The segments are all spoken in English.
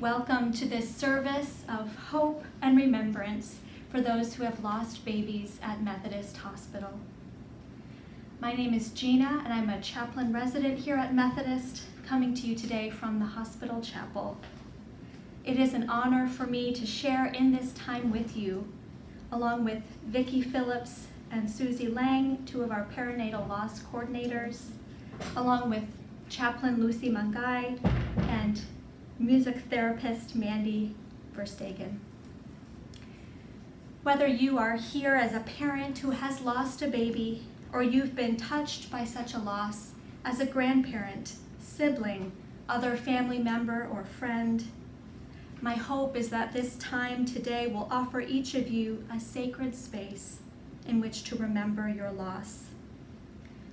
Welcome to this service of hope and remembrance for those who have lost babies at Methodist Hospital. My name is Gina, and I'm a chaplain resident here at Methodist, coming to you today from the hospital chapel. It is an honor for me to share in this time with you, along with Vicki Phillips and Susie Lang, two of our perinatal loss coordinators, along with Chaplain Lucy Mangai and music therapist Mandy Verstegen. Whether you are here as a parent who has lost a baby, or you've been touched by such a loss as a grandparent, sibling, other family member, or friend, my hope is that this time today will offer each of you a sacred space in which to remember your loss,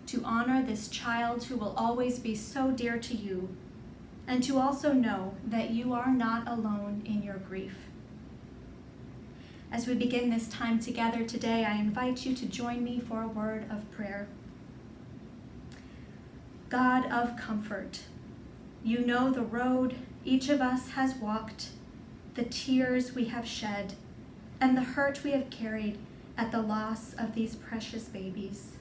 to honor this child who will always be so dear to you, and to also know that you are not alone in your grief. As we begin this time together today, I invite you to join me for a word of prayer. God of comfort, you know the road each of us has walked, the tears we have shed, and the hurt we have carried at the loss of these precious babies.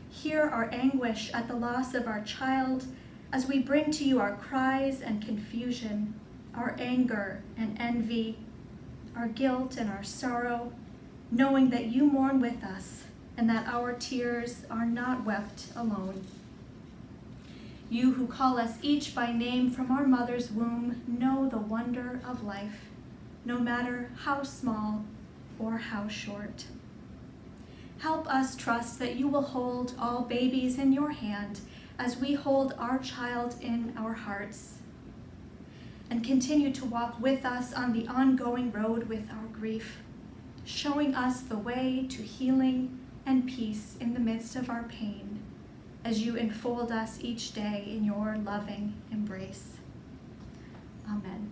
Hear our anguish at the loss of our child as we bring to you our cries and confusion, our anger and envy, our guilt and our sorrow, knowing that you mourn with us and that our tears are not wept alone. You who call us each by name from our mother's womb know the wonder of life, no matter how small or how short. Help us trust that you will hold all babies in your hand as we hold our child in our hearts, and continue to walk with us on the ongoing road with our grief, showing us the way to healing and peace in the midst of our pain, as you enfold us each day in your loving embrace. Amen.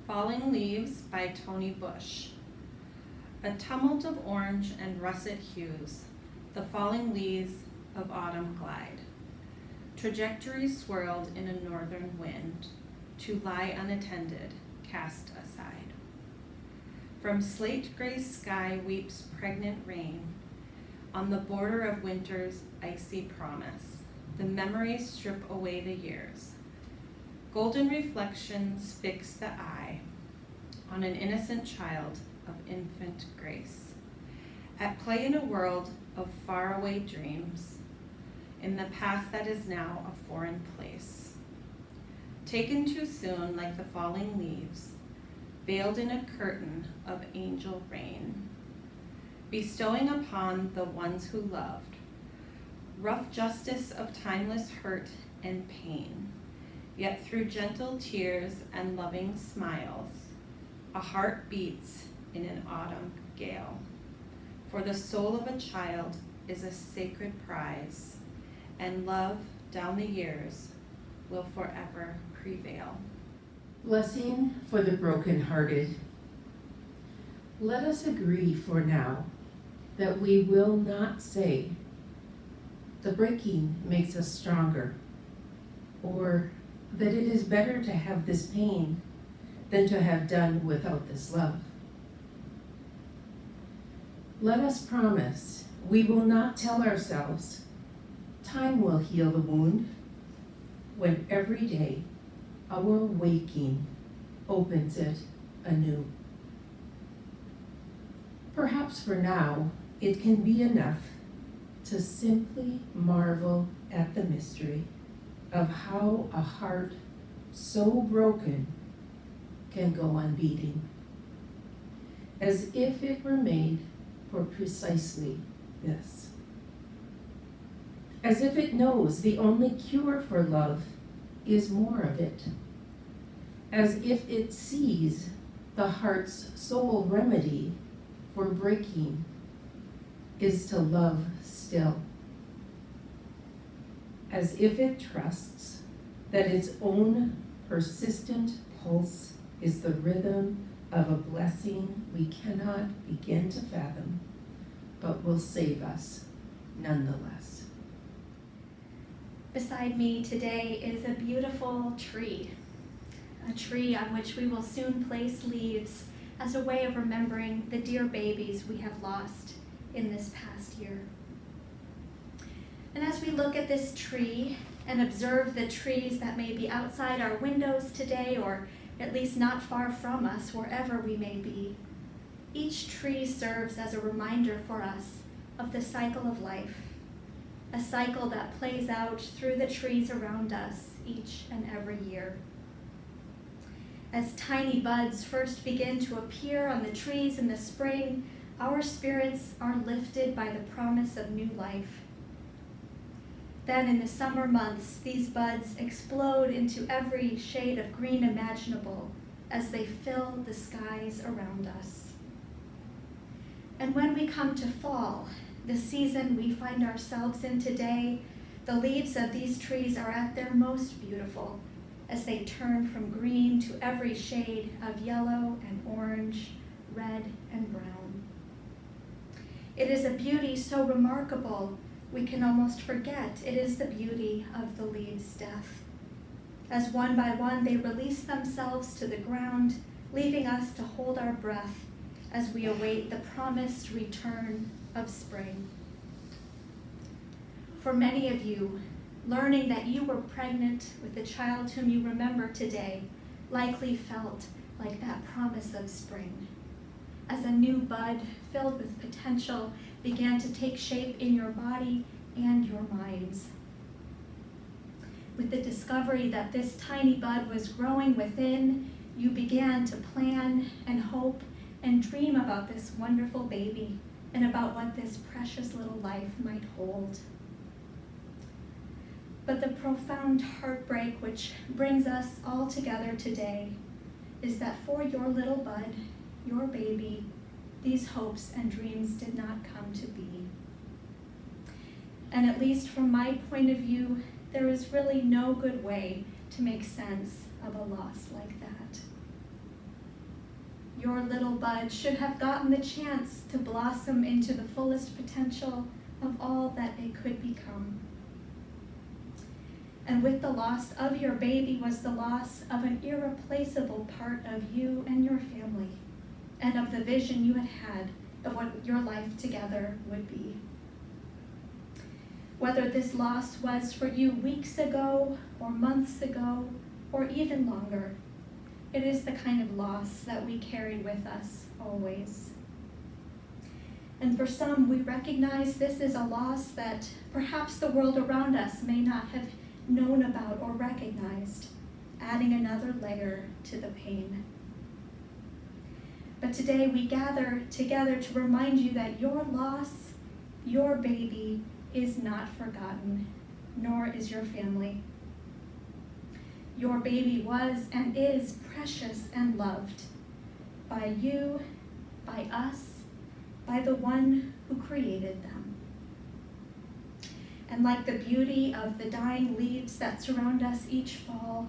Falling Leaves by Tony Bush. A tumult of orange and russet hues, the falling leaves of autumn glide. Trajectories swirled in a northern wind, to lie unattended, cast aside. From slate gray sky weeps pregnant rain. On the border of winter's icy promise, the memories strip away the years. Golden reflections fix the eye on an innocent child of infant grace, at play in a world of faraway dreams, in the past that is now a foreign place. Taken too soon like the falling leaves, veiled in a curtain of angel rain, bestowing upon the ones who loved, rough justice of timeless hurt and pain, yet through gentle tears and loving smiles, a heart beats in an autumn gale. For the soul of a child is a sacred prize, and love down the years will forever prevail. Blessing for the brokenhearted. Let us agree for now that we will not say, the breaking makes us stronger, or that it is better to have this pain than to have done without this love. Let us promise we will not tell ourselves, time will heal the wound, when every day our waking opens it anew. Perhaps for now, it can be enough to simply marvel at the mystery of how a heart so broken can go on beating, as if it were made for precisely this. As if it knows the only cure for love is more of it. As if it sees the heart's sole remedy for breaking is to love still. As if it trusts that its own persistent pulse is the rhythm of a blessing we cannot begin to fathom, but will save us nonetheless. Beside me today is a beautiful tree, a tree on which we will soon place leaves as a way of remembering the dear babies we have lost in this past year. And as we look at this tree and observe the trees that may be outside our windows today, or at least not far from us, wherever we may be, each tree serves as a reminder for us of the cycle of life, a cycle that plays out through the trees around us each and every year. As tiny buds first begin to appear on the trees in the spring, our spirits are lifted by the promise of new life. Then in the summer months, these buds explode into every shade of green imaginable as they fill the skies around us. And when we come to fall, the season we find ourselves in today, the leaves of these trees are at their most beautiful as they turn from green to every shade of yellow and orange, red and brown. It is a beauty so remarkable we can almost forget it is the beauty of the leaves' death. As one by one they release themselves to the ground, leaving us to hold our breath as we await the promised return of spring. For many of you, learning that you were pregnant with the child whom you remember today likely felt like that promise of spring, as a new bud filled with potential began to take shape in your body and your minds. With the discovery that this tiny bud was growing within, you began to plan and hope and dream about this wonderful baby and about what this precious little life might hold. But the profound heartbreak which brings us all together today is that for your little bud, your baby, these hopes and dreams did not come to be. And at least from my point of view, there is really no good way to make sense of a loss like that. Your little bud should have gotten the chance to blossom into the fullest potential of all that it could become. And with the loss of your baby was the loss of an irreplaceable part of you and your family, and of the vision you had of what your life together would be. Whether this loss was for you weeks ago, or months ago, or even longer, it is the kind of loss that we carry with us always. And for some, we recognize this is a loss that perhaps the world around us may not have known about or recognized, adding another layer to the pain. But today we gather together to remind you that your loss, your baby, is not forgotten, nor is your family. Your baby was and is precious and loved by you, by us, by the one who created them. And like the beauty of the dying leaves that surround us each fall,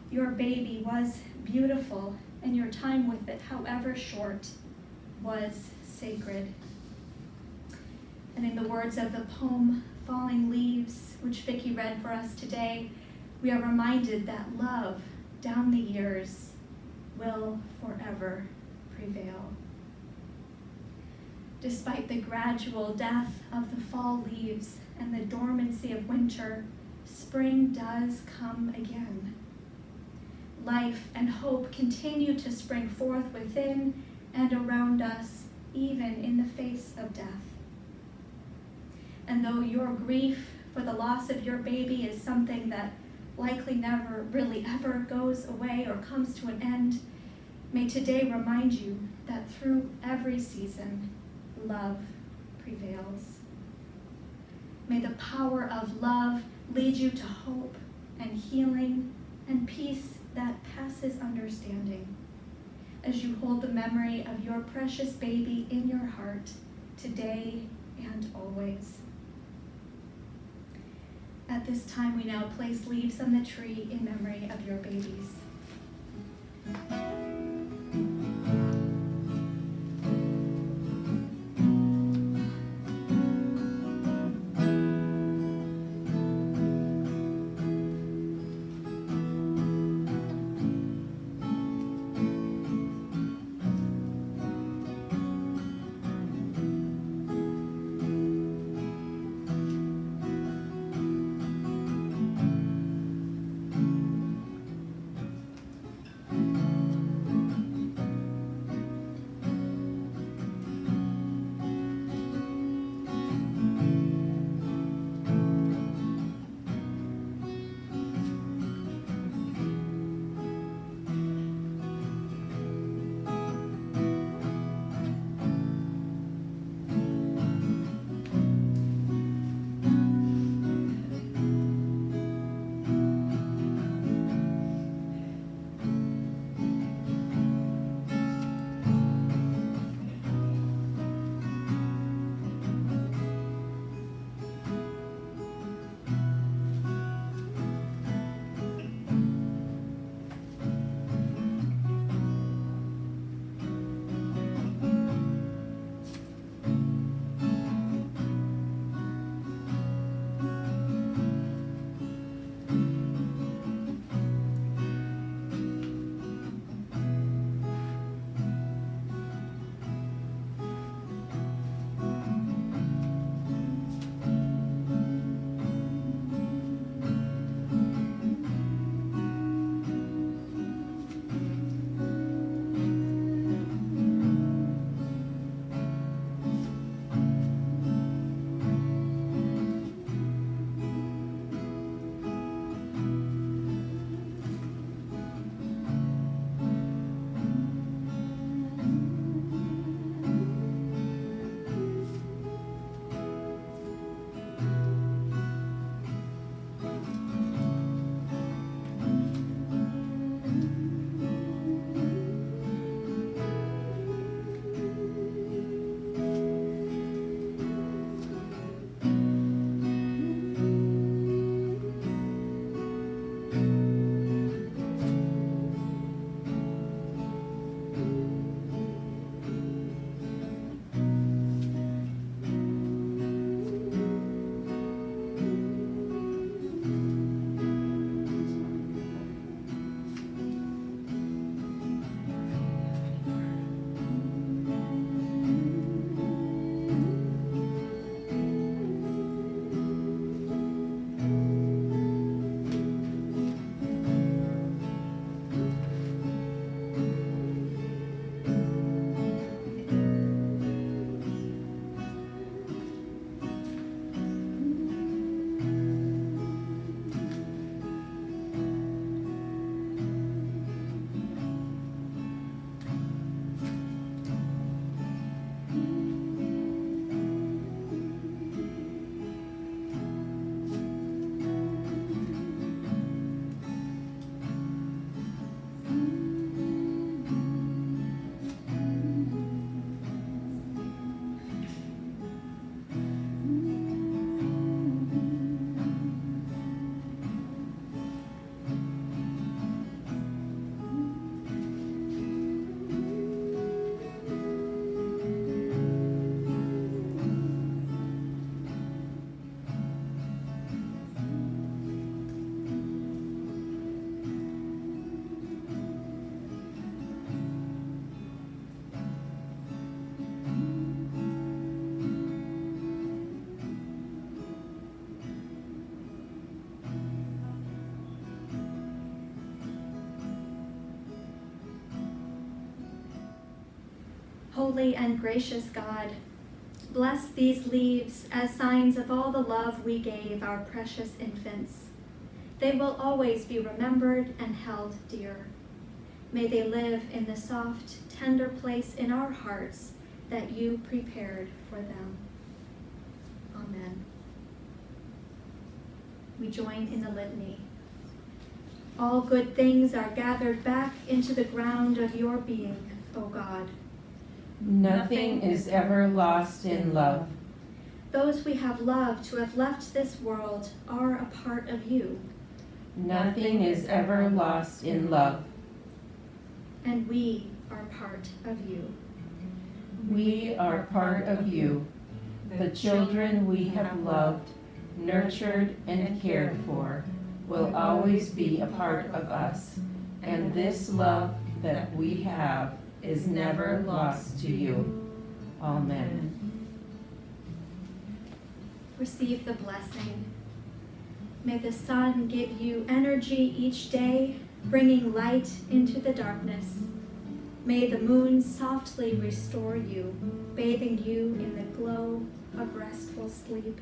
your baby was beautiful, and your time with it, however short, was sacred. And in the words of the poem, Falling Leaves, which Vicki read for us today, we are reminded that love down the years will forever prevail. Despite the gradual death of the fall leaves and the dormancy of winter, spring does come again. Life and hope continue to spring forth within and around us, even in the face of death. And though your grief for the loss of your baby is something that likely never really ever goes away or comes to an end, may today remind you that through every season, love prevails. May the power of love lead you to hope and healing and peace that passes understanding as you hold the memory of your precious baby in your heart today and always. At this time, we now place leaves on the tree in memory of your babies. holy and gracious God, bless these leaves as signs of all the love we gave our precious infants. They will always be remembered and held dear. May they live in the soft, tender place in our hearts that you prepared for them. Amen. We join in the litany. All good things are gathered back into the ground of your being, O God. Nothing is ever lost in love. Those we have loved who have left this world are a part of you. Nothing is ever lost in love. And we are part of you. We are part of you, the children we have loved, nurtured, and cared for will always be a part of us, and this love that we have is never lost to you. Amen. Receive the blessing. May the sun give you energy each day, bringing light into the darkness. May the moon softly restore you, bathing you in the glow of restful sleep.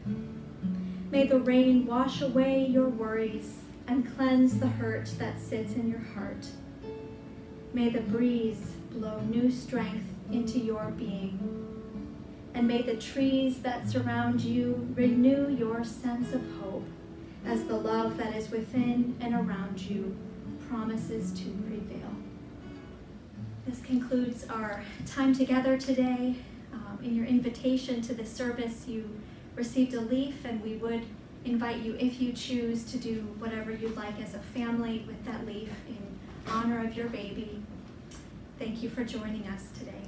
May the rain wash away your worries and cleanse the hurt that sits in your heart. May the breeze blow new strength into your being. And may the trees that surround you renew your sense of hope as the love that is within and around you promises to prevail. This concludes our time together today. In your invitation to this service, you received a leaf, and we would invite you, if you choose, to do whatever you'd like as a family with that leaf in honor of your baby. Thank you for joining us today.